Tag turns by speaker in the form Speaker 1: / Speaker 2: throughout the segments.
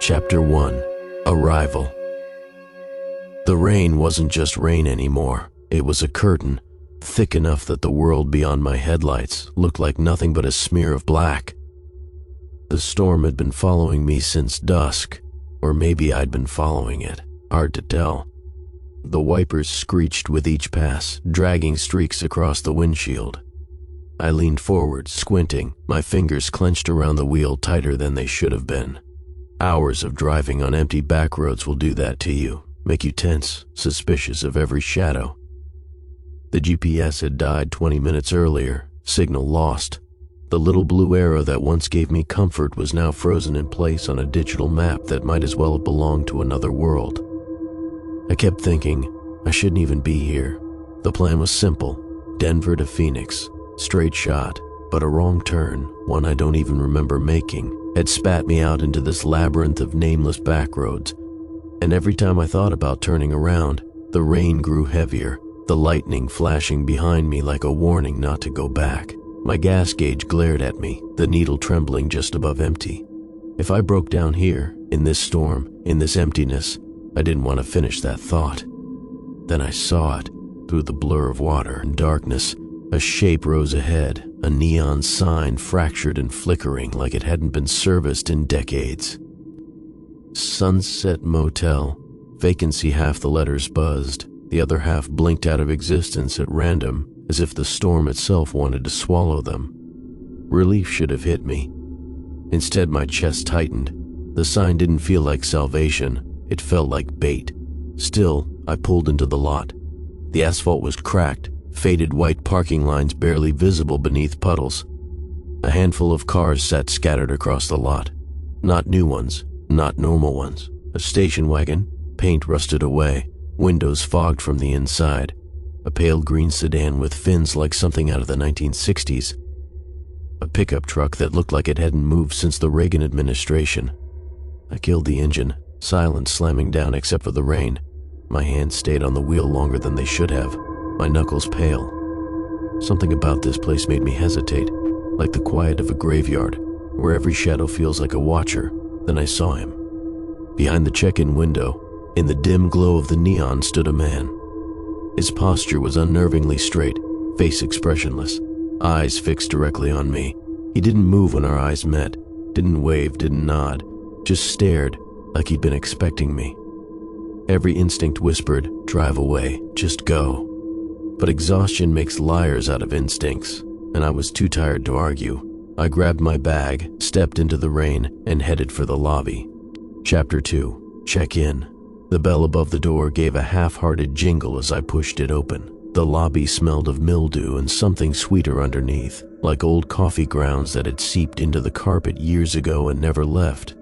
Speaker 1: Chapter 1: Arrival. The rain wasn't just rain anymore. It was a curtain, thick enough that the world beyond my headlights looked like nothing but a smear of black. The storm had been following me since dusk, or maybe I'd been following it. Hard to tell. The wipers screeched with each pass, dragging streaks across the windshield. I leaned forward, squinting, my fingers clenched around the wheel tighter than they should have been. Hours of driving on empty back roads will do that to you, make you tense, suspicious of every shadow. The GPS had died 20 minutes earlier, signal lost. The little blue arrow that once gave me comfort was now frozen in place on a digital map that might as well have belonged to another world. I kept thinking, I shouldn't even be here. The plan was simple: Denver to Phoenix, straight shot, but a wrong turn, one I don't even remember making, had spat me out into this labyrinth of nameless back roads. And every time I thought about turning around, the rain grew heavier, the lightning flashing behind me like a warning not to go back. My gas gauge glared at me, the needle trembling just above empty. If I broke down here, in this storm, in this emptiness, I didn't want to finish that thought. Then I saw it, through the blur of water and darkness. A shape rose ahead, a neon sign fractured and flickering like it hadn't been serviced in decades. Sunset Motel. Vacancy. Half the letters buzzed, the other half blinked out of existence at random, as if the storm itself wanted to swallow them. Relief should have hit me. Instead, my chest tightened. The sign didn't feel like salvation, it felt like bait. Still, I pulled into the lot. The asphalt was cracked, faded white parking lines barely visible beneath puddles. A handful of cars sat scattered across the lot. Not new ones, not normal ones. A station wagon, paint rusted away, windows fogged from the inside. A pale green sedan with fins like something out of the 1960s. A pickup truck that looked like it hadn't moved since the Reagan administration. I killed the engine, silent slamming down except for the rain. My hands stayed on the wheel longer than they should have, my knuckles pale. Something about this place made me hesitate, like the quiet of a graveyard, where every shadow feels like a watcher. Then I saw him. Behind the check-in window, in the dim glow of the neon, stood a man. His posture was unnervingly straight, face expressionless, eyes fixed directly on me. He didn't move when our eyes met, didn't wave, didn't nod, just stared like he'd been expecting me. Every instinct whispered, drive away, just go. But exhaustion makes liars out of instincts, and I was too tired to argue. I grabbed my bag, stepped into the rain, and headed for the lobby. Chapter 2: Check in. The bell above the door gave a half-hearted jingle as I pushed it open. The lobby smelled of mildew and something sweeter underneath, like old coffee grounds that had seeped into the carpet years ago and never left.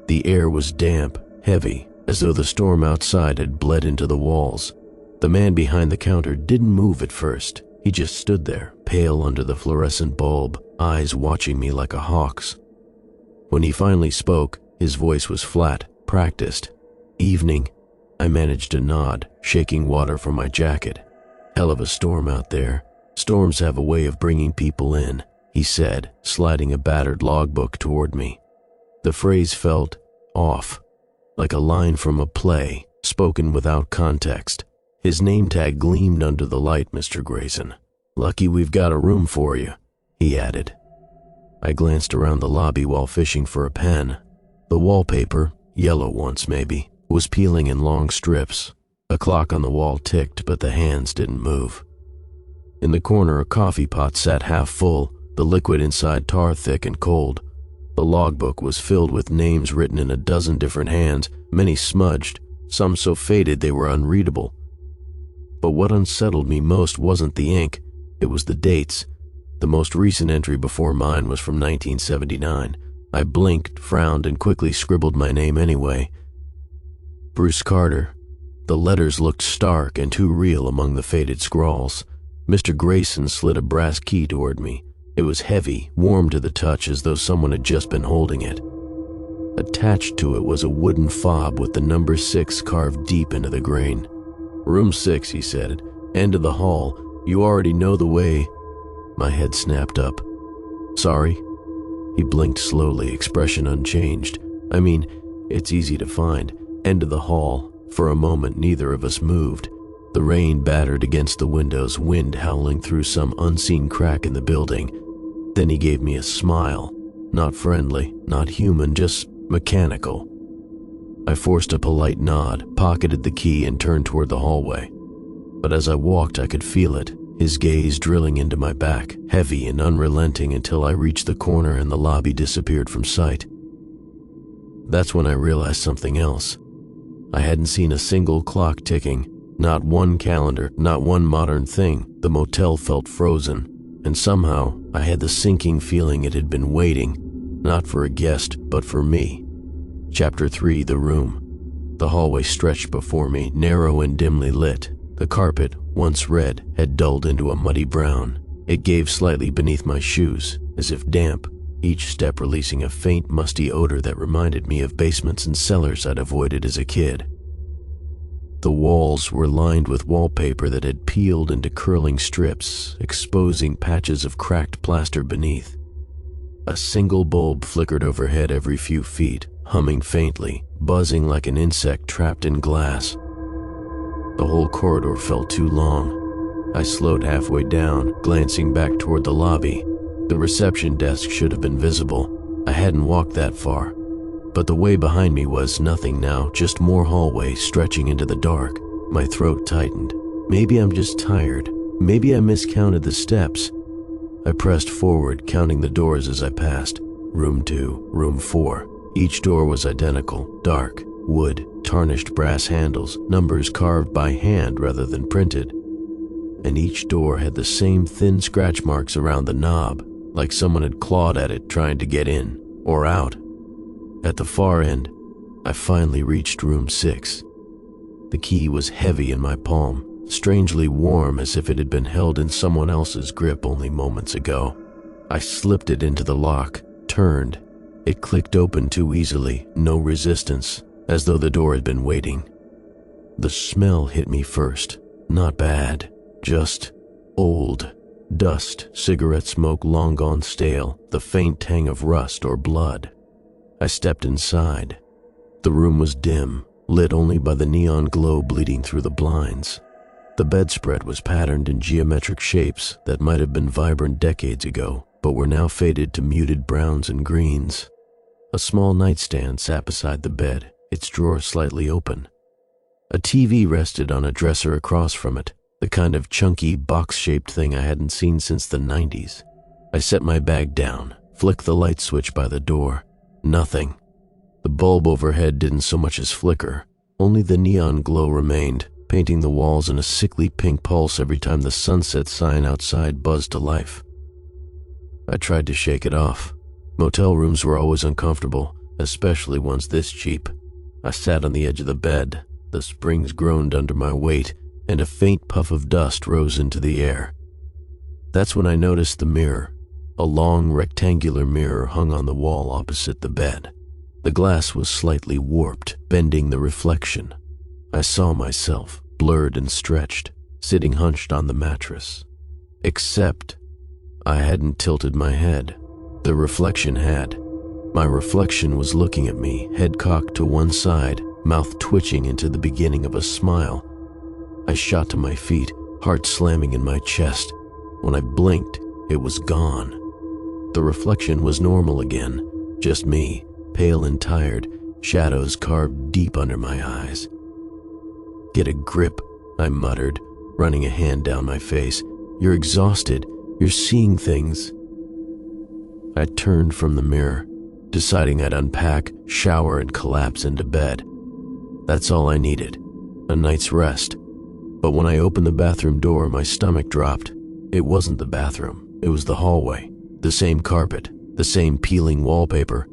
Speaker 1: The air was damp, heavy, as though the storm outside had bled into the walls. The man behind the counter didn't move at first. He just stood there, pale under the fluorescent bulb, eyes watching me like a hawk's. When he finally spoke, his voice was flat, practiced. Evening. I managed to nod, shaking water from my jacket. Hell of a storm out there. Storms have a way of bringing people in, he said, sliding a battered logbook toward me. The phrase felt off, like a line from a play, spoken without context. His name tag gleamed under the light, Mr. Grayson. Lucky we've got a room for you, he added. I glanced around the lobby while fishing for a pen. The wallpaper, yellow once maybe, was peeling in long strips. A clock on the wall ticked, but the hands didn't move. In the corner, a coffee pot sat half full, the liquid inside tar thick and cold. The logbook was filled with names written in a dozen different hands, many smudged, some so faded they were unreadable. But what unsettled me most wasn't the ink, it was the dates. The most recent entry before mine was from 1979. I blinked, frowned, and quickly scribbled my name anyway. Bruce Carter. The letters looked stark and too real among the faded scrawls. Mr. Grayson slid a brass key toward me. It was heavy, warm to the touch as though someone had just been holding it. Attached to it was a wooden fob with the number 6 carved deep into the grain. Room 6, he said. End of the hall. You already know the way. My head snapped up. Sorry? He blinked slowly, expression unchanged. I mean, It's easy to find. End of the hall. For a moment, neither of us moved. The rain battered against the windows, wind howling through some unseen crack in the building. Then he gave me a smile. Not friendly, not human, just mechanical. I forced a polite nod, pocketed the key, and turned toward the hallway. But as I walked, I could feel it, his gaze drilling into my back, heavy and unrelenting until I reached the corner and the lobby disappeared from sight. That's when I realized something else. I hadn't seen a single clock ticking, not one calendar, not one modern thing. The motel felt frozen, and somehow I had the sinking feeling it had been waiting, not for a guest, but for me. Chapter 3, The Room. The hallway stretched before me, narrow and dimly lit. The carpet, once red, had dulled into a muddy brown. It gave slightly beneath my shoes, as if damp, each step releasing a faint, musty odor that reminded me of basements and cellars I'd avoided as a kid. The walls were lined with wallpaper that had peeled into curling strips, exposing patches of cracked plaster beneath. A single bulb flickered overhead every few feet, humming faintly, buzzing like an insect trapped in glass. The whole corridor felt too long. I slowed halfway down, glancing back toward the lobby. The reception desk should have been visible. I hadn't walked that far. But the way behind me was nothing now, just more hallway stretching into the dark. My throat tightened. Maybe I'm just tired. Maybe I miscounted the steps. I pressed forward, counting the doors as I passed. Room 2, room 4. Each door was identical, dark, wood, tarnished brass handles, numbers carved by hand rather than printed. And each door had the same thin scratch marks around the knob, like someone had clawed at it trying to get in, or out. At the far end, I finally reached room 6. The key was heavy in my palm, strangely warm as if it had been held in someone else's grip only moments ago. I slipped it into the lock, turned. It clicked open too easily, no resistance, as though the door had been waiting. The smell hit me first. Not bad, just old. Dust, cigarette smoke long gone stale, the faint tang of rust or blood. I stepped inside. The room was dim, lit only by the neon glow bleeding through the blinds. The bedspread was patterned in geometric shapes that might have been vibrant decades ago, but were now faded to muted browns and greens. A small nightstand sat beside the bed, its drawer slightly open. A TV rested on a dresser across from it, the kind of chunky, box-shaped thing I hadn't seen since the 90s. I set my bag down, flicked the light switch by the door. Nothing. The bulb overhead didn't so much as flicker. Only the neon glow remained, painting the walls in a sickly pink pulse every time the sunset sign outside buzzed to life. I tried to shake it off. Motel rooms were always uncomfortable, especially ones this cheap. I sat on the edge of the bed. The springs groaned under my weight, and a faint puff of dust rose into the air. That's when I noticed the mirror. A long, rectangular mirror hung on the wall opposite the bed. The glass was slightly warped, bending the reflection. I saw myself, blurred and stretched, sitting hunched on the mattress. Except I hadn't tilted my head. The reflection had. My reflection was looking at me, head cocked to one side, mouth twitching into the beginning of a smile. I shot to my feet, heart slamming in my chest. When I blinked, it was gone. The reflection was normal again, just me, pale and tired, shadows carved deep under my eyes. "Get a grip," I muttered, running a hand down my face. "You're exhausted. You're seeing things." I turned from the mirror, deciding I'd unpack, shower, and collapse into bed. That's all I needed, a night's rest. But when I opened the bathroom door, my stomach dropped. It wasn't the bathroom, it was the hallway. The same carpet, the same peeling wallpaper,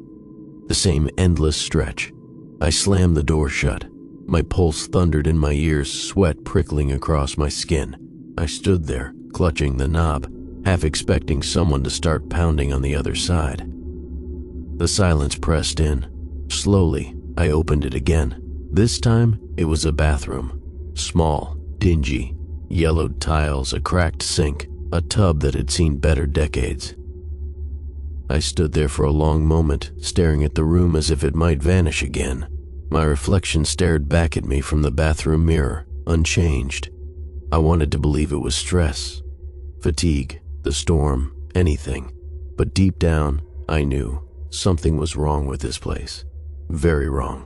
Speaker 1: the same endless stretch. I slammed the door shut. My pulse thundered in my ears, sweat prickling across my skin. I stood there, clutching the knob, half expecting someone to start pounding on the other side. The silence pressed in. Slowly, I opened it again. This time, it was a bathroom. Small, dingy, yellowed tiles, a cracked sink, a tub that had seen better decades. I stood there for a long moment, staring at the room as if it might vanish again. My reflection stared back at me from the bathroom mirror, unchanged. I wanted to believe it was stress, fatigue, the storm, anything. But deep down, I knew something was wrong with this place. Very wrong.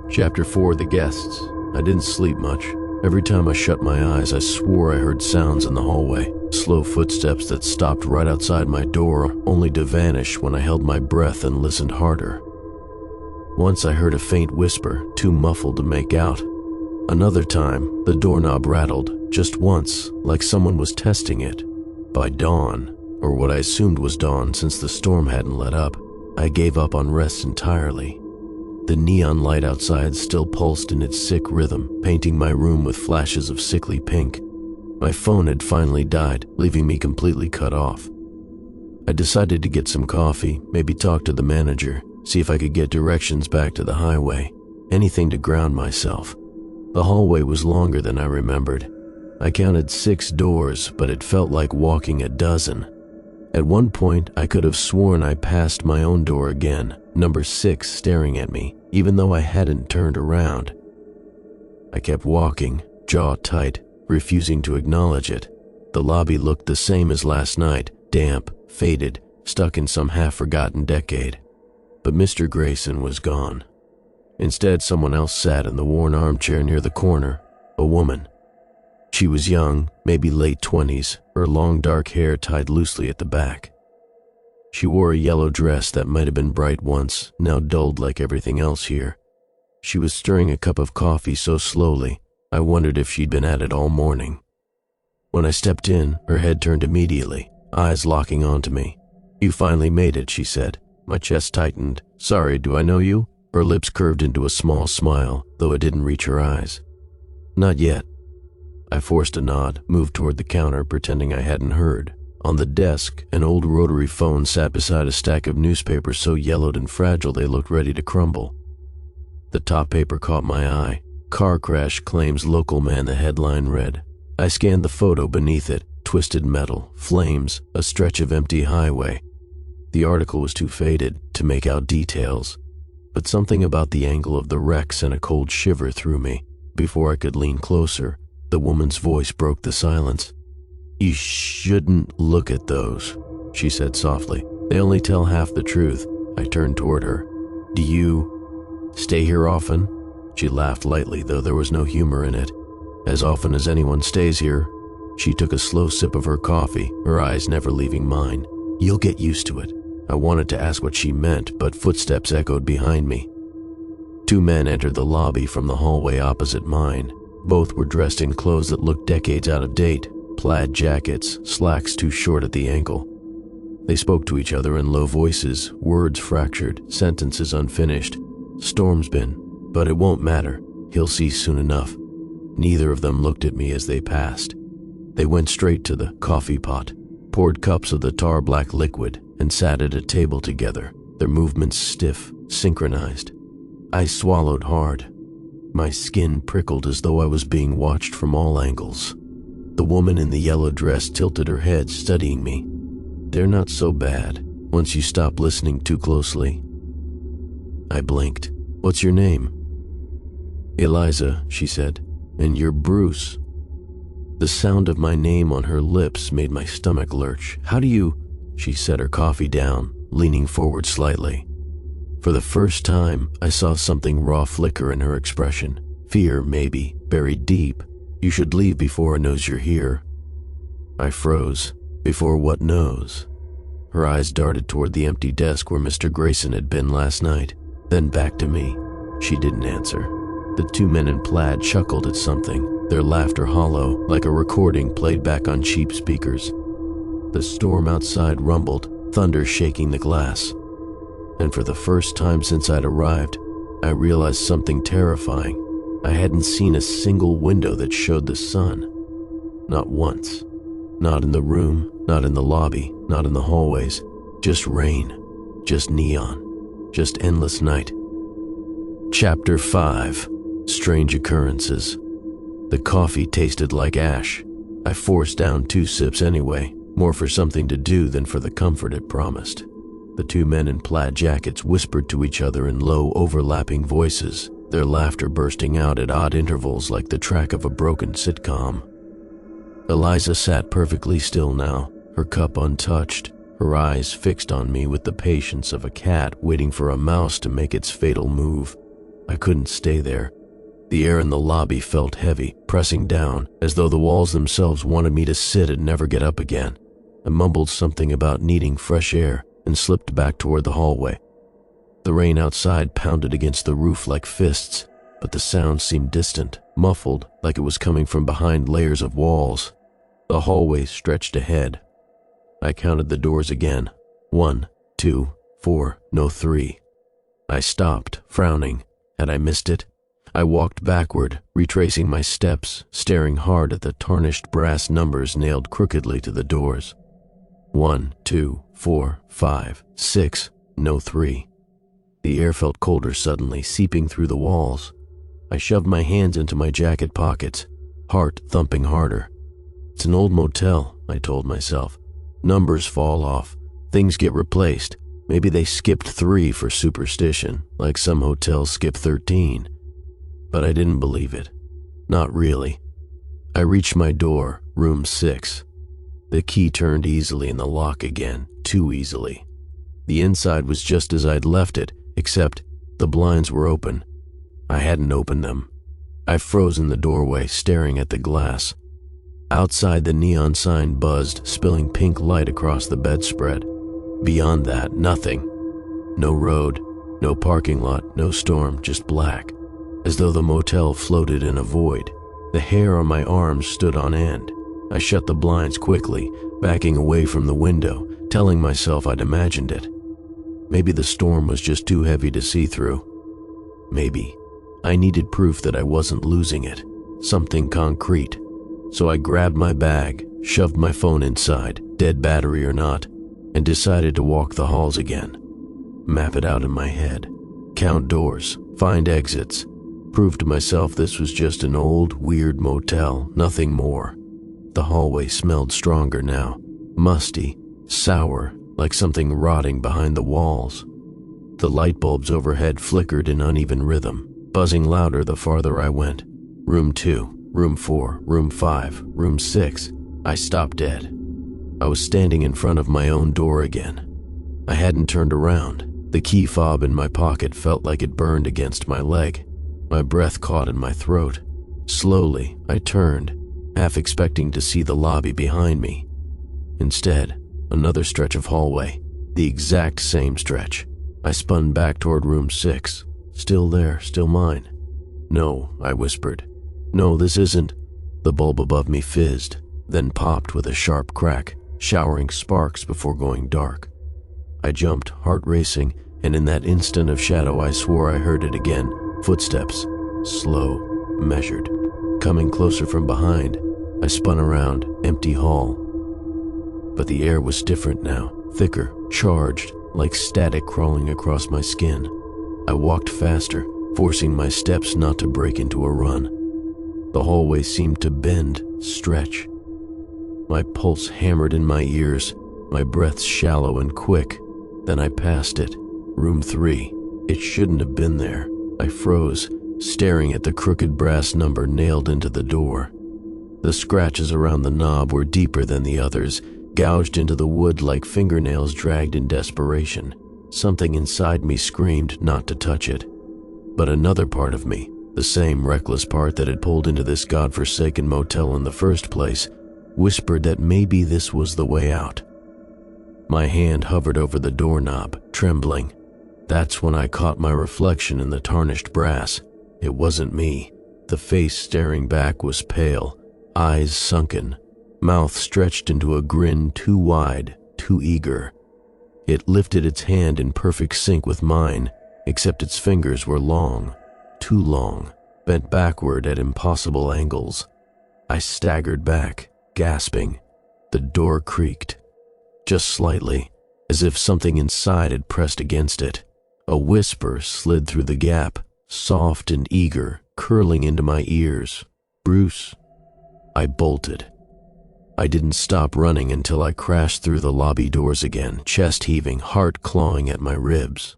Speaker 1: Chapter 4, The Guests. I didn't sleep much. Every time I shut my eyes, I swore I heard sounds in the hallway, slow footsteps that stopped right outside my door, only to vanish when I held my breath and listened harder. Once I heard a faint whisper, too muffled to make out. Another time, the doorknob rattled, just once, like someone was testing it. By dawn, or what I assumed was dawn since the storm hadn't let up, I gave up on rest entirely. The neon light outside still pulsed in its sick rhythm, painting my room with flashes of sickly pink. My phone had finally died, leaving me completely cut off. I decided to get some coffee, maybe talk to the manager, see if I could get directions back to the highway, anything to ground myself. The hallway was longer than I remembered. I counted 6 doors, but it felt like walking a dozen. At one point, I could have sworn I passed my own door again, number 6 staring at me, even though I hadn't turned around. I kept walking, jaw tight, refusing to acknowledge it. The lobby looked the same as last night, damp, faded, stuck in some half-forgotten decade. But Mr. Grayson was gone. Instead, someone else sat in the worn armchair near the corner, a woman. She was young, maybe late 20s, her long dark hair tied loosely at the back. She wore a yellow dress that might have been bright once, now dulled like everything else here. She was stirring a cup of coffee so slowly, I wondered if she'd been at it all morning. When I stepped in, her head turned immediately, eyes locking onto me. "You finally made it," she said. My chest tightened. "Sorry, do I know you?" Her lips curved into a small smile, though it didn't reach her eyes. "Not yet." I forced a nod, moved toward the counter, pretending I hadn't heard. On the desk, an old rotary phone sat beside a stack of newspapers so yellowed and fragile they looked ready to crumble. The top paper caught my eye. "Car crash claims local man," the headline read. I scanned the photo beneath it, twisted metal, flames, a stretch of empty highway. The article was too faded to make out details, but something about the angle of the wreck sent a cold shiver through me. Before I could lean closer, the woman's voice broke the silence. "You shouldn't look at those," she said softly. "They only tell half the truth." I turned toward her. "Do you stay here often?" She laughed lightly, though there was no humor in it. "As often as anyone stays here." She took a slow sip of her coffee, her eyes never leaving mine. "You'll get used to it." I wanted to ask what she meant, but footsteps echoed behind me. 2 men entered the lobby from the hallway opposite mine. Both were dressed in clothes that looked decades out of date, plaid jackets, slacks too short at the ankle. They spoke to each other in low voices, words fractured, sentences unfinished. "Storm's been, but it won't matter. He'll cease soon enough." Neither of them looked at me as they passed. They went straight to the coffee pot, poured cups of the tar-black liquid, and sat at a table together, their movements stiff, synchronized. I swallowed hard. My skin prickled as though I was being watched from all angles. The woman in the yellow dress tilted her head, studying me. "They're not so bad, once you stop listening too closely." I blinked. "What's your name?" "Eliza," she said. "And you're Bruce." The sound of my name on her lips made my stomach lurch. "How do you—" She set her coffee down, leaning forward slightly. For the first time, I saw something raw flicker in her expression. Fear, maybe, buried deep. "You should leave before it knows you're here." I froze. Before what knows? Her eyes darted toward the empty desk where Mr. Grayson had been last night, then back to me. She didn't answer. The 2 men in plaid chuckled at something, their laughter hollow, like a recording played back on cheap speakers. The storm outside rumbled, thunder shaking the glass. And for the first time since I'd arrived, I realized something terrifying. I hadn't seen a single window that showed the sun. Not once. Not in the room, not in the lobby, not in the hallways. Just rain. Just neon. Just endless night. Chapter 5. Strange Occurrences. The coffee tasted like ash. I forced down 2 sips anyway. more for something to do than for the comfort it promised. The two men in plaid jackets whispered to each other in low, overlapping voices, their laughter bursting out at odd intervals like the track of a broken sitcom. Eliza sat perfectly still now, her cup untouched, her eyes fixed on me with the patience of a cat waiting for a mouse to make its fatal move. I couldn't stay there. The air in the lobby felt heavy, pressing down, as though the walls themselves wanted me to sit and never get up again. I mumbled something about needing fresh air and slipped back toward the hallway. The rain outside pounded against the roof like fists, but the sound seemed distant, muffled, like it was coming from behind layers of walls. The hallway stretched ahead. I counted the doors again. 1, 2, 4, no 3. I stopped, frowning. Had I missed it? I walked backward, retracing my steps, staring hard at the tarnished brass numbers nailed crookedly to the doors. 1, 2, 4, 5, 6, no 3. The air felt colder suddenly, seeping through the walls. I shoved my hands into my jacket pockets, heart thumping harder. It's an old motel, I told myself. Numbers fall off, things get replaced. Maybe they skipped 3 for superstition, like some hotels skip 13. But I didn't believe it. Not really. I reached my door, room 6. The key turned easily in the lock again, too easily. The inside was just as I'd left it, except the blinds were open. I hadn't opened them. I froze in the doorway, staring at the glass. Outside, the neon sign buzzed, spilling pink light across the bedspread. Beyond that, nothing. No road, no parking lot, no storm, just black. As though the motel floated in a void. The hair on my arms stood on end. I shut the blinds quickly, backing away from the window, telling myself I'd imagined it. Maybe the storm was just too heavy to see through. Maybe. I needed proof that I wasn't losing it. Something concrete. So I grabbed my bag, shoved my phone inside, dead battery or not, and decided to walk the halls again. Map it out in my head. Count doors, find exits. Prove to myself this was just an old, weird motel, nothing more. The hallway smelled stronger now. Musty, sour, like something rotting behind the walls. The light bulbs overhead flickered in uneven rhythm, buzzing louder the farther I went. Room 2. Room 4, room 5, room 6. I stopped dead. I was standing in front of my own door again. I hadn't turned around. The key fob in my pocket felt like it burned against my leg. My breath caught in my throat. Slowly, I turned, half expecting to see the lobby behind me. Instead, another stretch of hallway, the exact same stretch. I spun back toward room 6. Still there, still mine. No, I whispered. No, this isn't. The bulb above me fizzed, then popped with a sharp crack, showering sparks before going dark. I jumped, heart racing, and in that instant of shadow I swore I heard it again. Footsteps, slow, measured, coming closer from behind. I spun around, empty hall. But the air was different now, thicker, charged, like static crawling across my skin. I walked faster, forcing my steps not to break into a run. The hallway seemed to bend, stretch. My pulse hammered in my ears, my breath shallow and quick. Then I passed it. Room 3. It shouldn't have been there. I froze, staring at the crooked brass number nailed into the door. The scratches around the knob were deeper than the others, gouged into the wood like fingernails dragged in desperation. Something inside me screamed not to touch it. But another part of me, the same reckless part that had pulled into this godforsaken motel in the first place, whispered that maybe this was the way out. My hand hovered over the doorknob, trembling. That's when I caught my reflection in the tarnished brass. It wasn't me. The face staring back was pale, eyes sunken, mouth stretched into a grin too wide, too eager. It lifted its hand in perfect sync with mine, except its fingers were long, too long, bent backward at impossible angles. I staggered back, gasping. The door creaked, just slightly, as if something inside had pressed against it. A whisper slid through the gap, soft and eager, curling into my ears. "Bruce." I bolted. I didn't stop running until I crashed through the lobby doors again, chest heaving, heart clawing at my ribs.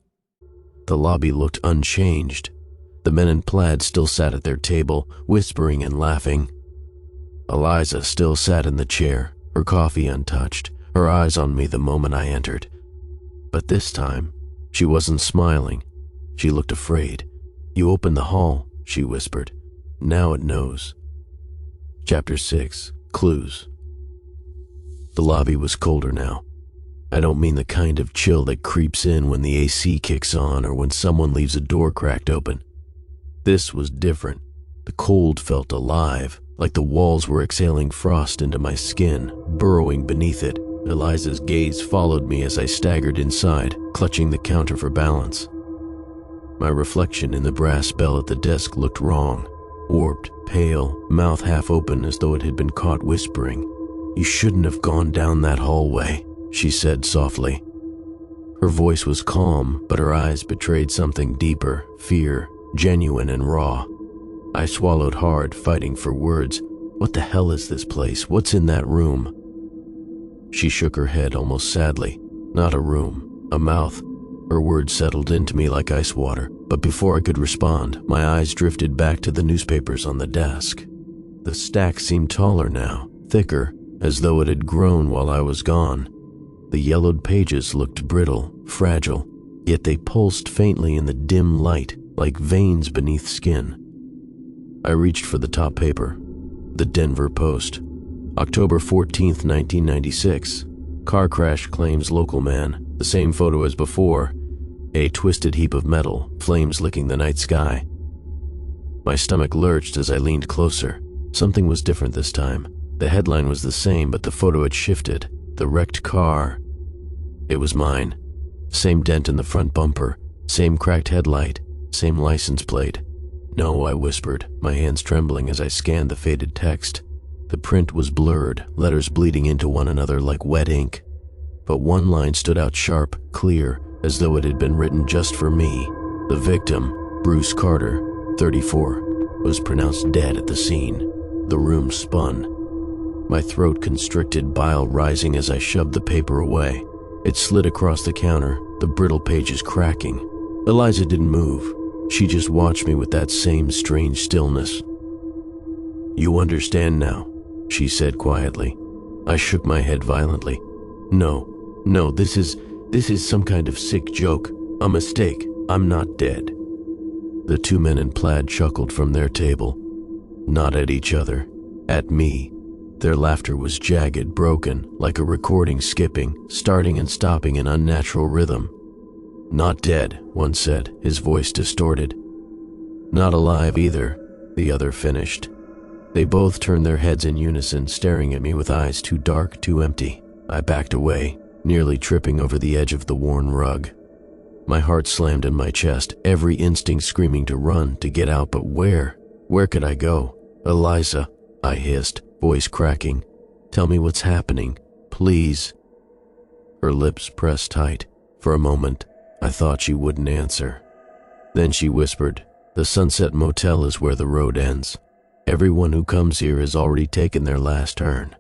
Speaker 1: The lobby looked unchanged. The men in plaid still sat at their table, whispering and laughing. Eliza still sat in the chair, her coffee untouched, her eyes on me the moment I entered. But this time, she wasn't smiling. She looked afraid. "You opened the hall," she whispered. "Now it knows." Chapter 6. Clues. The lobby was colder now. I don't mean the kind of chill that creeps in when the AC kicks on or when someone leaves a door cracked open. This was different. The cold felt alive, like the walls were exhaling frost into my skin, burrowing beneath it. Eliza's gaze followed me as I staggered inside, clutching the counter for balance. My reflection in the brass bell at the desk looked wrong. Warped, pale, mouth half open as though it had been caught whispering. "You shouldn't have gone down that hallway," she said softly. Her voice was calm, but her eyes betrayed something deeper, fear, genuine and raw. I swallowed hard, fighting for words. What the hell is this place? What's in that room? She shook her head almost sadly. Not a room, a mouth. Her words settled into me like ice water, but before I could respond, my eyes drifted back to the newspapers on the desk. The stack seemed taller now, thicker, as though it had grown while I was gone. The yellowed pages looked brittle, fragile, yet they pulsed faintly in the dim light, like veins beneath skin. I reached for the top paper. The Denver Post. October 14th, 1996. Car crash claims local man. The same photo as before. A twisted heap of metal, flames licking the night sky. My stomach lurched as I leaned closer. Something was different this time. The headline was the same, but the photo had shifted. The wrecked car. It was mine. Same dent in the front bumper, same cracked headlight, same license plate. "No," I whispered, my hands trembling as I scanned the faded text. The print was blurred, letters bleeding into one another like wet ink. But one line stood out sharp, clear, as though it had been written just for me. The victim, Bruce Carter, 34, was pronounced dead at the scene. The room spun. My throat constricted, bile rising as I shoved the paper away. It slid across the counter, the brittle pages cracking. Eliza didn't move. She just watched me with that same strange stillness. "You understand now," she said quietly. I shook my head violently. No, this is some kind of sick joke. A mistake. I'm not dead." The two men in plaid chuckled from their table. Not at each other. At me. Their laughter was jagged, broken, like a recording skipping, starting and stopping in unnatural rhythm. "Not dead," one said, his voice distorted. "Not alive either," the other finished. They both turned their heads in unison, staring at me with eyes too dark, too empty. I backed away, nearly tripping over the edge of the worn rug. My heart slammed in my chest, every instinct screaming to run, to get out, but where? Where could I go? "Eliza," I hissed, voice cracking. "Tell me what's happening, please." Her lips pressed tight. For a moment, I thought she wouldn't answer. Then she whispered, "The Sunset Motel is where the road ends. Everyone who comes here has already taken their last turn.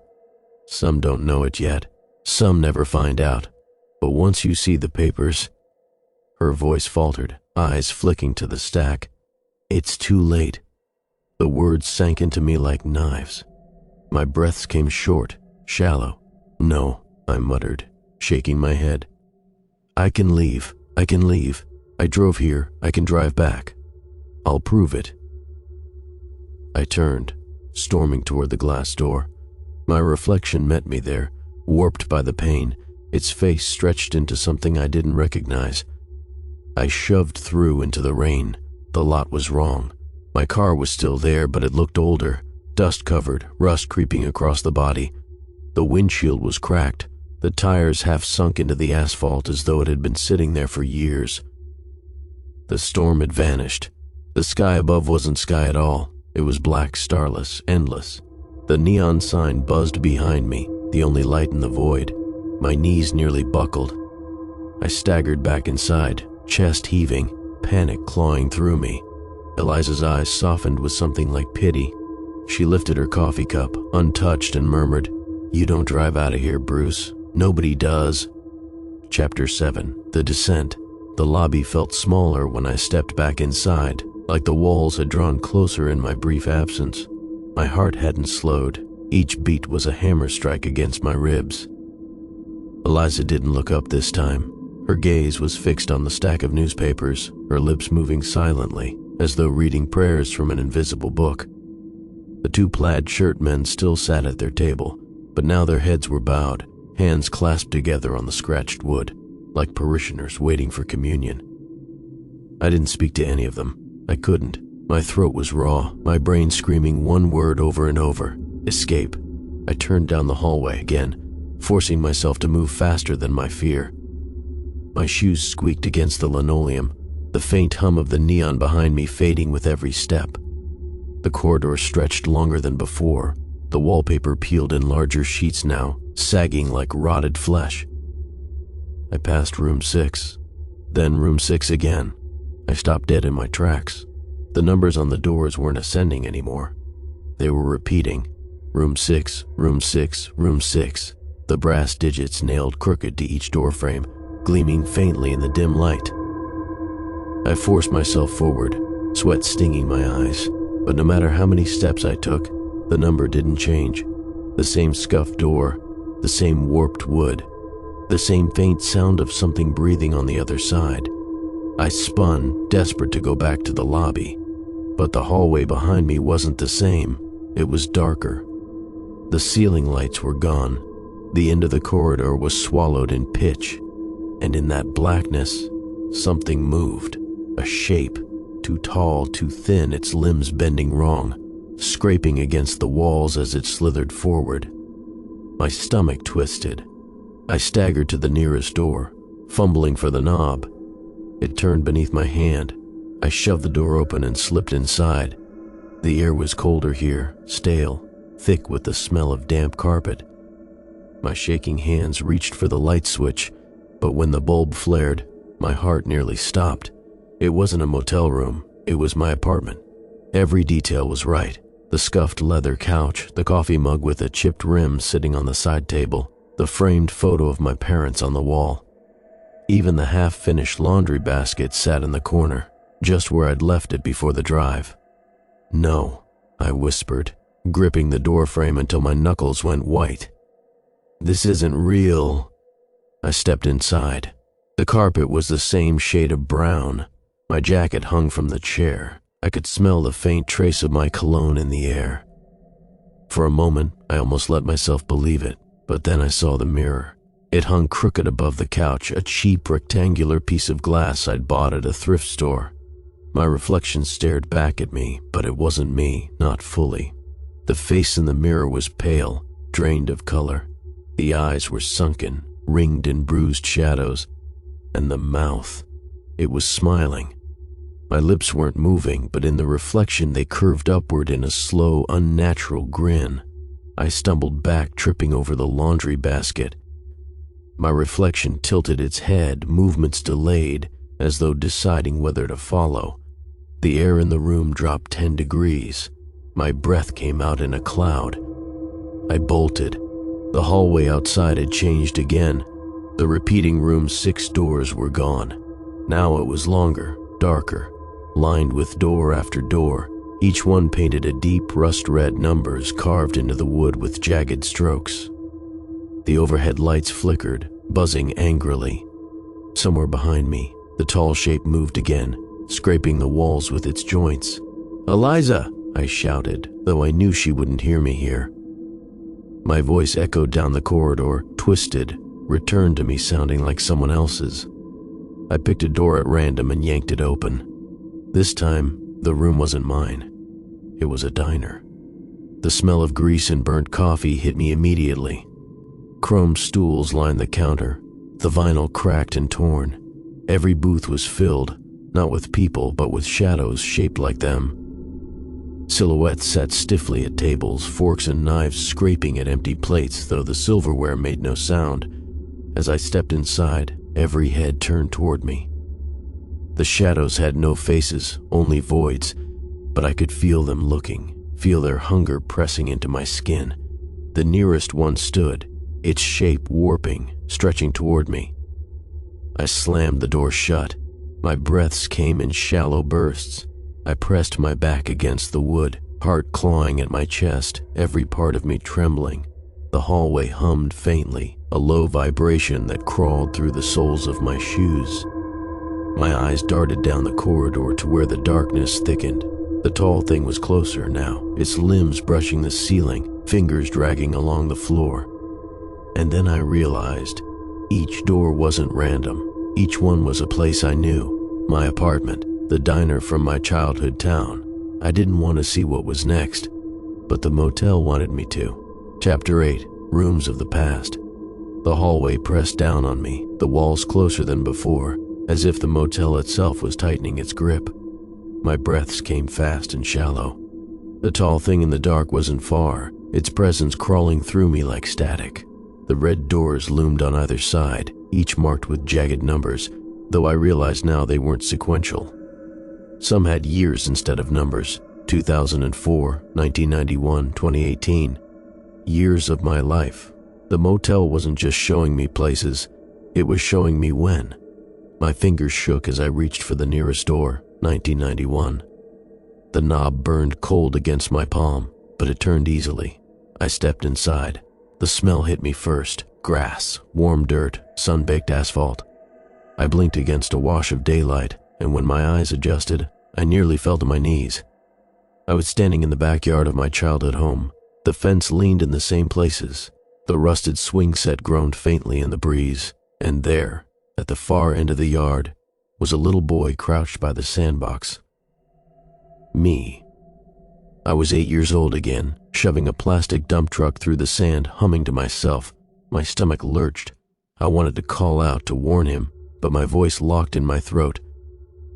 Speaker 1: Some don't know it yet. Some never find out. But once you see the papers..." Her voice faltered, eyes flicking to the stack. "It's too late." The words sank into me like knives. My breaths came short, shallow. "No," I muttered, shaking my head. I can leave. I drove here. I can drive back. I'll prove it." I turned, storming toward the glass door. My reflection met me there, warped by the pain, its face stretched into something I didn't recognize. I shoved through into the rain. The lot was wrong. My car was still there, but it looked older, dust-covered, rust creeping across the body. The windshield was cracked, the tires half sunk into the asphalt as though it had been sitting there for years. The storm had vanished. The sky above wasn't sky at all. It was black, starless, endless. The neon sign buzzed behind me, the only light in the void. My knees nearly buckled. I staggered back inside, chest heaving, panic clawing through me. Eliza's eyes softened with something like pity. She lifted her coffee cup, untouched, and murmured, You don't drive out of here, Bruce. Nobody does. Chapter 7. The Descent. The lobby felt smaller when I stepped back inside, like the walls had drawn closer in my brief absence. My heart hadn't slowed. Each beat was a hammer strike against my ribs. Eliza didn't look up this time. Her gaze was fixed on the stack of newspapers, her lips moving silently, as though reading prayers from an invisible book. The two plaid shirt men still sat at their table, but now their heads were bowed, hands clasped together on the scratched wood, like parishioners waiting for communion. I didn't speak to any of them. I couldn't. My throat was raw, my brain screaming one word over and over: escape. I turned down the hallway again, forcing myself to move faster than my fear. My shoes squeaked against the linoleum, the faint hum of the neon behind me fading with every step. The corridor stretched longer than before, the wallpaper peeled in larger sheets now, sagging like rotted flesh. I passed room 6, then room 6 again. I stopped dead in my tracks. The numbers on the doors weren't ascending anymore. They were repeating: room 6, room 6, room 6, the brass digits nailed crooked to each doorframe, gleaming faintly in the dim light. I forced myself forward, sweat stinging my eyes, but no matter how many steps I took, the number didn't change. The same scuffed door, the same warped wood, the same faint sound of something breathing on the other side. I spun, desperate to go back to the lobby, but the hallway behind me wasn't the same. It was darker. The ceiling lights were gone. The end of the corridor was swallowed in pitch, and in that blackness, something moved, a shape, too tall, too thin, its limbs bending wrong, scraping against the walls as it slithered forward. My stomach twisted. I staggered to the nearest door, fumbling for the knob. It turned beneath my hand. I shoved the door open and slipped inside. The air was colder here, stale, thick with the smell of damp carpet. My shaking hands reached for the light switch, but when the bulb flared, my heart nearly stopped. It wasn't a motel room, it was my apartment. Every detail was right. The scuffed leather couch, the coffee mug with a chipped rim sitting on the side table, the framed photo of my parents on the wall. Even the half-finished laundry basket sat in the corner, just where I'd left it before the drive. "No," I whispered, gripping the doorframe until my knuckles went white. "This isn't real." I stepped inside. The carpet was the same shade of brown. My jacket hung from the chair. I could smell the faint trace of my cologne in the air. For a moment, I almost let myself believe it, but then I saw the mirror. It hung crooked above the couch, a cheap rectangular piece of glass I'd bought at a thrift store. My reflection stared back at me, but it wasn't me, not fully. The face in the mirror was pale, drained of color. The eyes were sunken, ringed in bruised shadows. And the mouth, it was smiling. My lips weren't moving, but in the reflection they curved upward in a slow, unnatural grin. I stumbled back, tripping over the laundry basket. My reflection tilted its head, movements delayed, as though deciding whether to follow. The air in the room dropped 10 degrees. My breath came out in a cloud. I bolted. The hallway outside had changed again. The repeating room 6 doors were gone. Now it was longer, darker, lined with door after door. Each one painted a deep rust-red numbers carved into the wood with jagged strokes. The overhead lights flickered, buzzing angrily. Somewhere behind me, the tall shape moved again, scraping the walls with its joints. "Eliza!" I shouted, though I knew she wouldn't hear me here. My voice echoed down the corridor, twisted, returned to me sounding like someone else's. I picked a door at random and yanked it open. This time, the room wasn't mine. It was a diner. The smell of grease and burnt coffee hit me immediately. Chrome stools lined the counter, the vinyl cracked and torn. Every booth was filled, not with people but with shadows shaped like them. Silhouettes sat stiffly at tables, forks and knives scraping at empty plates, though the silverware made no sound. As I stepped inside, every head turned toward me. The shadows had no faces, only voids, but I could feel them looking, feel their hunger pressing into my skin. The nearest one stood, its shape warping, stretching toward me. I slammed the door shut. My breaths came in shallow bursts. I pressed my back against the wood, heart clawing at my chest, every part of me trembling. The hallway hummed faintly, a low vibration that crawled through the soles of my shoes. My eyes darted down the corridor to where the darkness thickened. The tall thing was closer now, its limbs brushing the ceiling, fingers dragging along the floor. And then I realized each door wasn't random. Each one was a place I knew. My apartment, the diner from my childhood town. I didn't want to see what was next, but the motel wanted me to. Chapter 8, Rooms of the Past. The hallway pressed down on me, the walls closer than before, as if the motel itself was tightening its grip. My breaths came fast and shallow. The tall thing in the dark wasn't far, its presence crawling through me like static. The red doors loomed on either side, each marked with jagged numbers, though I realized now they weren't sequential. Some had years instead of numbers: 2004, 1991, 2018. Years of my life. The motel wasn't just showing me places, it was showing me when. My fingers shook as I reached for the nearest door, 1991. The knob burned cold against my palm, but it turned easily. I stepped inside. The smell hit me first: grass, warm dirt, sun-baked asphalt. I blinked against a wash of daylight, and when my eyes adjusted, I nearly fell to my knees. I was standing in the backyard of my childhood home. The fence leaned in the same places. The rusted swing set groaned faintly in the breeze, and there, at the far end of the yard, was a little boy crouched by the sandbox. Me. I was 8 years old again, shoving a plastic dump truck through the sand, humming to myself. My stomach lurched. I wanted to call out to warn him, but my voice locked in my throat.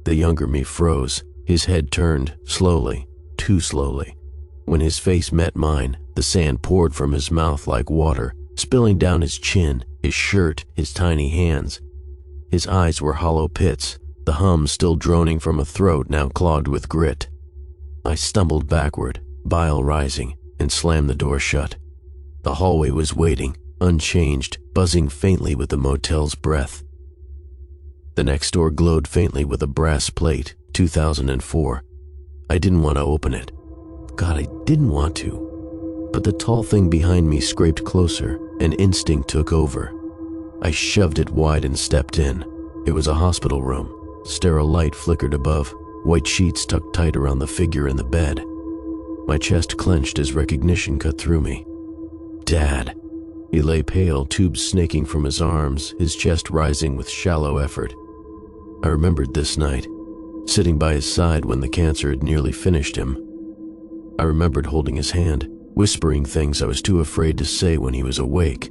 Speaker 1: The younger me froze. His head turned, slowly, too slowly. When his face met mine, the sand poured from his mouth like water, spilling down his chin, his shirt, his tiny hands. His eyes were hollow pits, the hum still droning from a throat now clogged with grit. I stumbled backward, bile rising, and slammed the door shut. The hallway was waiting, unchanged, buzzing faintly with the motel's breath. The next door glowed faintly with a brass plate, 2004. I didn't want to open it. God, I didn't want to. But the tall thing behind me scraped closer, and instinct took over. I shoved it wide and stepped in. It was a hospital room. Sterile light flickered above, white sheets tucked tight around the figure in the bed. My chest clenched as recognition cut through me. Dad. He lay pale, tubes snaking from his arms, his chest rising with shallow effort. I remembered this night, sitting by his side when the cancer had nearly finished him. I remembered holding his hand, whispering things I was too afraid to say when he was awake.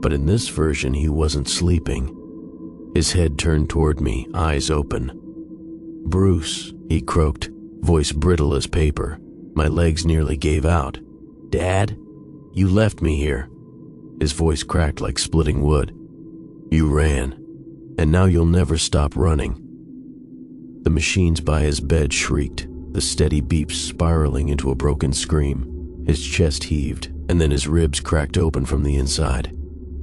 Speaker 1: But in this version, he wasn't sleeping. His head turned toward me, eyes open. "Bruce," he croaked, voice brittle as paper. My legs nearly gave out. "Dad, you left me here." His voice cracked like splitting wood. "You ran, and now you'll never stop running." The machines by his bed shrieked, the steady beeps spiraling into a broken scream. His chest heaved, and then his ribs cracked open from the inside.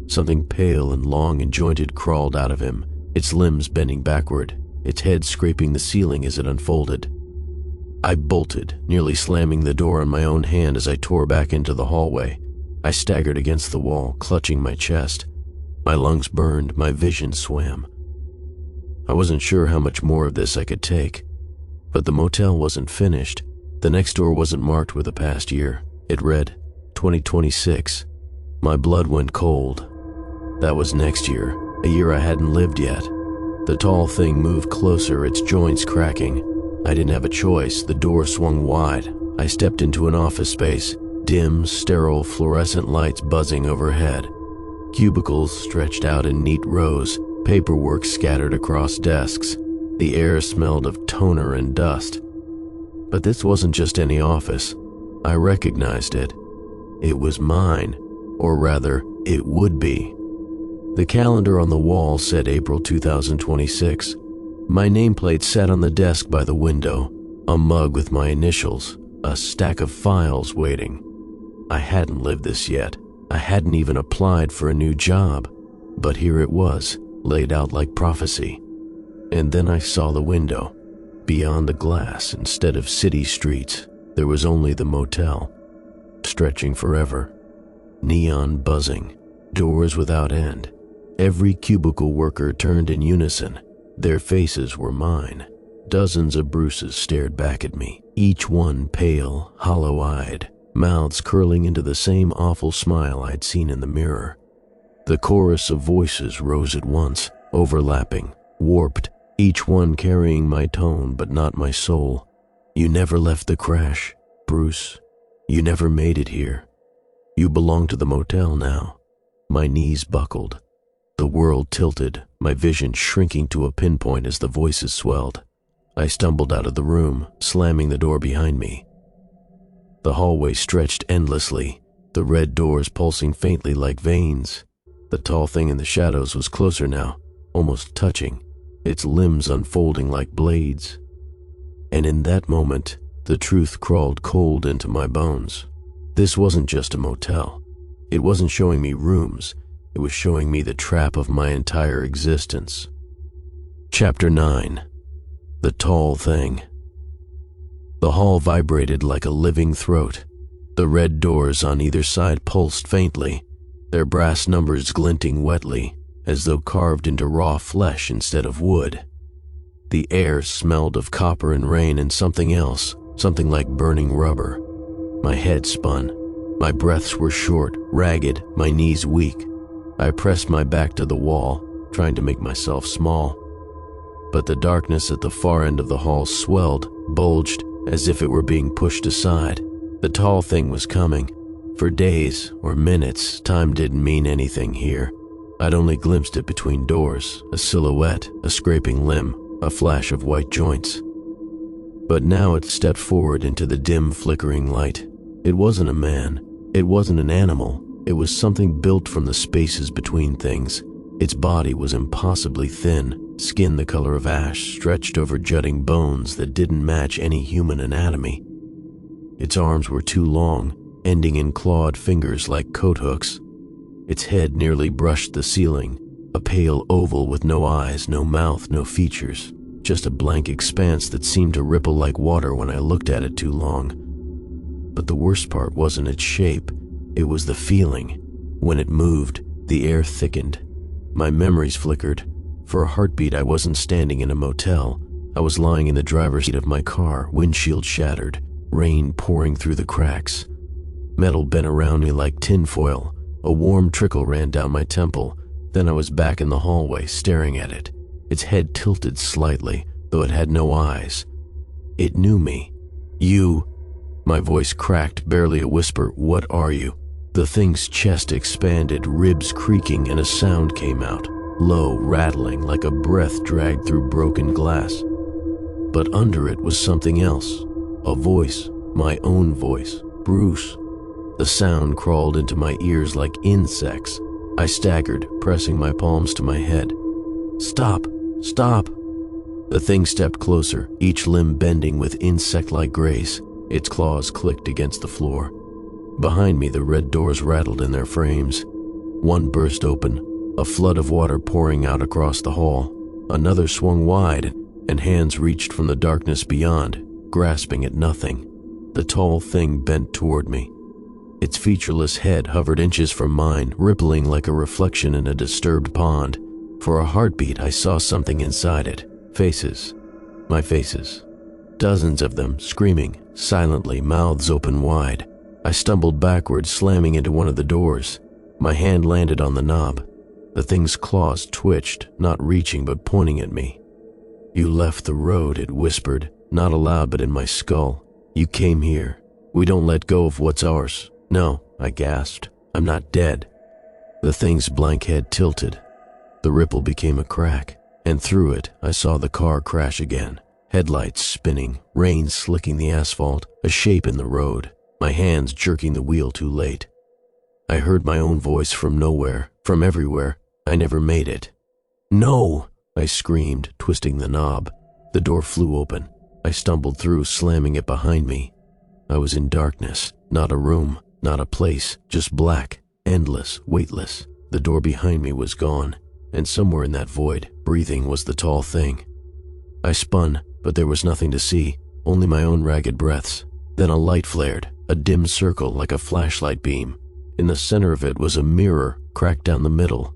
Speaker 1: Something pale and long and jointed crawled out of him, its limbs bending backward, its head scraping the ceiling as it unfolded. I bolted, nearly slamming the door on my own hand as I tore back into the hallway. I staggered against the wall, clutching my chest. My lungs burned, my vision swam. I wasn't sure how much more of this I could take. But the motel wasn't finished. The next door wasn't marked with a past year. It read, 2026. My blood went cold. That was next year, a year I hadn't lived yet. The tall thing moved closer, its joints cracking. I didn't have a choice. The door swung wide. I stepped into an office space, dim, sterile fluorescent lights buzzing overhead. Cubicles stretched out in neat rows, paperwork scattered across desks. The air smelled of toner and dust. But this wasn't just any office. I recognized it. It was mine, or rather, it would be. The calendar on the wall said April 2026. My nameplate sat on the desk by the window, a mug with my initials, a stack of files waiting. I hadn't lived this yet. I hadn't even applied for a new job. But here it was, laid out like prophecy. And then I saw the window. Beyond the glass, instead of city streets, there was only the motel, stretching forever. Neon buzzing, doors without end. Every cubicle worker turned in unison. Their faces were mine. Dozens of Bruces stared back at me, each one pale, hollow-eyed, mouths curling into the same awful smile I'd seen in the mirror. The chorus of voices rose at once, overlapping, warped, each one carrying my tone but not my soul. You never left the crash, Bruce. You never made it here. You belong to the motel now. My knees buckled. The world tilted, my vision shrinking to a pinpoint as the voices swelled. I stumbled out of the room, slamming the door behind me. The hallway stretched endlessly, the red doors pulsing faintly like veins. The tall thing in the shadows was closer now, almost touching, its limbs unfolding like blades. And in that moment, the truth crawled cold into my bones. This wasn't just a motel. It wasn't showing me rooms. It was showing me the trap of my entire existence. Chapter 9. The Tall Thing. The hall vibrated like a living throat. The red doors on either side pulsed faintly, their brass numbers glinting wetly, as though carved into raw flesh instead of wood. The air smelled of copper and rain and something else, something like burning rubber. My head spun. My breaths were short, ragged, my knees weak. I pressed my back to the wall, trying to make myself small. But the darkness at the far end of the hall swelled, bulged, as if it were being pushed aside. The tall thing was coming. For days or minutes, time didn't mean anything here. I'd only glimpsed it between doors, a silhouette, a scraping limb, a flash of white joints. But now it stepped forward into the dim, flickering light. It wasn't a man. It wasn't an animal. It was something built from the spaces between things. Its body was impossibly thin, skin the color of ash stretched over jutting bones that didn't match any human anatomy. Its arms were too long, ending in clawed fingers like coat hooks. Its head nearly brushed the ceiling, a pale oval with no eyes, no mouth, no features, just a blank expanse that seemed to ripple like water when I looked at it too long. But the worst part wasn't its shape, it was the feeling. When it moved, the air thickened. My memories flickered. For a heartbeat, I wasn't standing in a motel. I was lying in the driver's seat of my car, windshield shattered, rain pouring through the cracks. Metal bent around me like tinfoil. A warm trickle ran down my temple. Then I was back in the hallway, staring at it. Its head tilted slightly, though it had no eyes. It knew me. You. My voice cracked, barely a whisper. What are you? The thing's chest expanded, ribs creaking, and a sound came out, low, rattling, like a breath dragged through broken glass. But under it was something else. A voice, my own voice. Bruce. The sound crawled into my ears like insects. I staggered, pressing my palms to my head. Stop! Stop! The thing stepped closer, each limb bending with insect-like grace. Its claws clicked against the floor. Behind me, the red doors rattled in their frames. One burst open, a flood of water pouring out across the hall. Another swung wide, and hands reached from the darkness beyond, grasping at nothing. The tall thing bent toward me. Its featureless head hovered inches from mine, rippling like a reflection in a disturbed pond. For a heartbeat, I saw something inside it. Faces. My faces. Dozens of them, screaming, silently, mouths open wide. I stumbled backwards, slamming into one of the doors. My hand landed on the knob. The thing's claws twitched, not reaching but pointing at me. You left the road, it whispered, not aloud but in my skull. You came here. We don't let go of what's ours. No, I gasped. I'm not dead. The thing's blank head tilted. The ripple became a crack, and through it I saw the car crash again. Headlights spinning, rain slicking the asphalt, a shape in the road, my hands jerking the wheel too late. I heard my own voice from nowhere, from everywhere. I never made it. No! I screamed, twisting the knob. The door flew open. I stumbled through, slamming it behind me. I was in darkness, not a room, Not a place, just black, endless, weightless. The door behind me was gone, and somewhere in that void, breathing, was the tall thing. I spun, but there was nothing to see, only my own ragged breaths. Then a light flared, a dim circle like a flashlight beam. In the center of it was a mirror, cracked down the middle.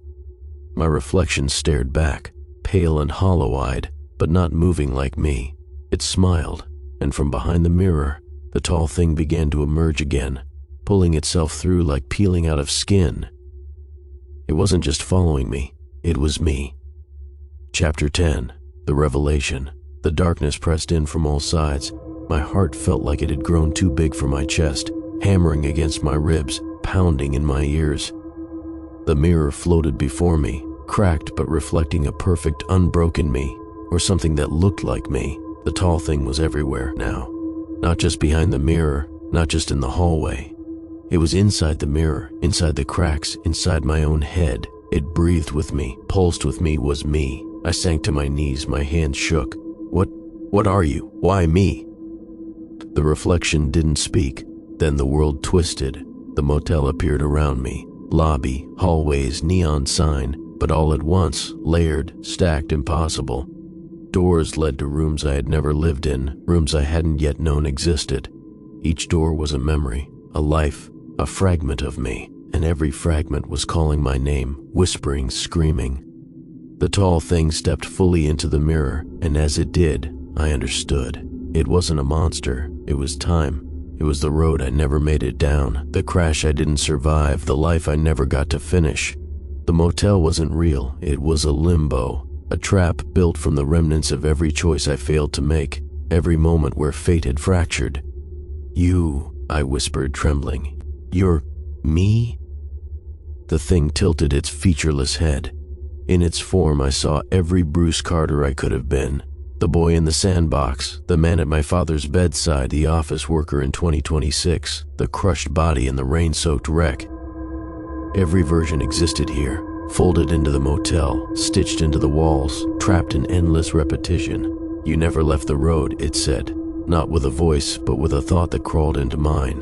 Speaker 1: My reflection stared back, pale and hollow-eyed, but not moving like me. It smiled, and from behind the mirror, the tall thing began to emerge again, pulling itself through like peeling out of skin. It wasn't just following me, it was me. Chapter 10, The Revelation. The darkness pressed in from all sides. My heart felt like it had grown too big for my chest, hammering against my ribs, pounding in my ears. The mirror floated before me, cracked but reflecting a perfect, unbroken me, or something that looked like me. The tall thing was everywhere now. Not just behind the mirror, not just in the hallway. It was inside the mirror, inside the cracks, inside my own head. It breathed with me, pulsed with me, was me. I sank to my knees, my hands shook. What are you? Why me? The reflection didn't speak. Then the world twisted. The motel appeared around me. Lobby, hallways, neon sign, but all at once, layered, stacked, impossible. Doors led to rooms I had never lived in, rooms I hadn't yet known existed. Each door was a memory, a life, a fragment of me, and every fragment was calling my name, whispering, screaming. The tall thing stepped fully into the mirror, and as it did, I understood. It wasn't a monster, it was time. It was the road I never made it down, the crash I didn't survive, the life I never got to finish. The motel wasn't real, it was a limbo, a trap built from the remnants of every choice I failed to make, every moment where fate had fractured. You, I whispered, trembling. You're me? The thing tilted its featureless head. In its form, I saw every Bruce Carter I could have been. The boy in the sandbox, the man at my father's bedside, the office worker in 2026, the crushed body in the rain-soaked wreck. Every version existed here, folded into the motel, stitched into the walls, trapped in endless repetition. You never left the road, it said, not with a voice, but with a thought that crawled into mine.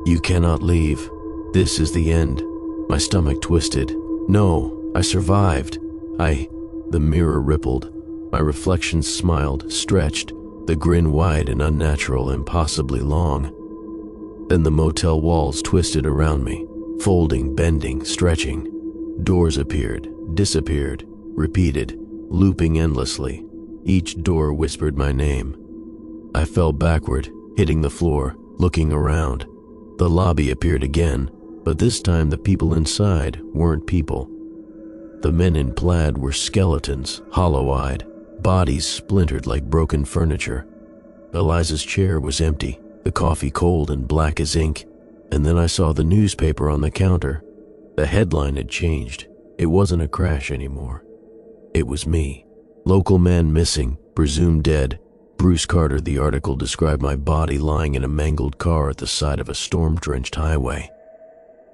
Speaker 1: You cannot leave. This is the end. My stomach twisted. No, I survived. The mirror rippled. My reflection smiled, stretched, the grin wide and unnatural, impossibly long. Then the motel walls twisted around me, folding, bending, stretching. Doors appeared, disappeared, repeated, looping endlessly. Each door whispered my name. I fell backward, hitting the floor, looking around. The lobby appeared again, but this time the people inside weren't people. The men in plaid were skeletons, hollow-eyed, bodies splintered like broken furniture. Eliza's chair was empty, the coffee cold and black as ink, and then I saw the newspaper on the counter. The headline had changed. It wasn't a crash anymore. It was me. Local man missing, presumed dead. Bruce Carter, the article described my body lying in a mangled car at the side of a storm-drenched highway.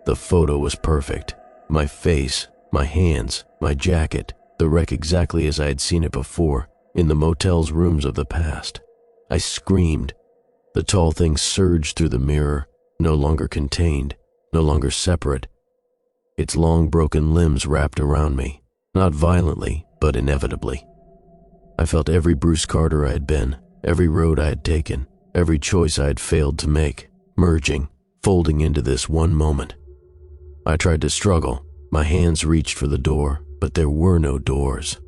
Speaker 1: The photo was perfect. My face, my hands, my jacket, the wreck exactly as I had seen it before, in the motel's rooms of the past. I screamed. The tall thing surged through the mirror, no longer contained, no longer separate. Its long broken limbs wrapped around me, not violently, but inevitably. I felt every Bruce Carter I had been, every road I had taken, every choice I had failed to make, merging, folding into this one moment. I tried to struggle. My hands reached for the door, but there were no doors.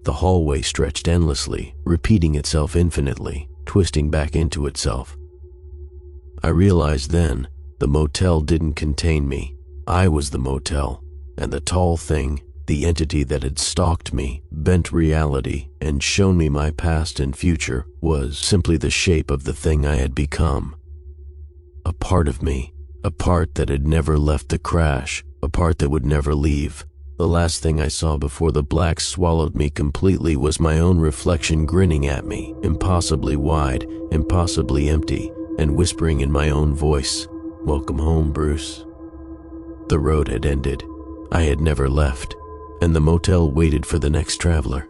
Speaker 1: The hallway stretched endlessly, repeating itself infinitely, twisting back into itself. I realized then, the motel didn't contain me. I was the motel, and the tall thing, the entity that had stalked me, bent reality, and shown me my past and future, was simply the shape of the thing I had become. A part of me, a part that had never left the crash, a part that would never leave. The last thing I saw before the black swallowed me completely was my own reflection grinning at me, impossibly wide, impossibly empty, and whispering in my own voice, "Welcome home, Bruce." The road had ended. I had never left, and the motel waited for the next traveler.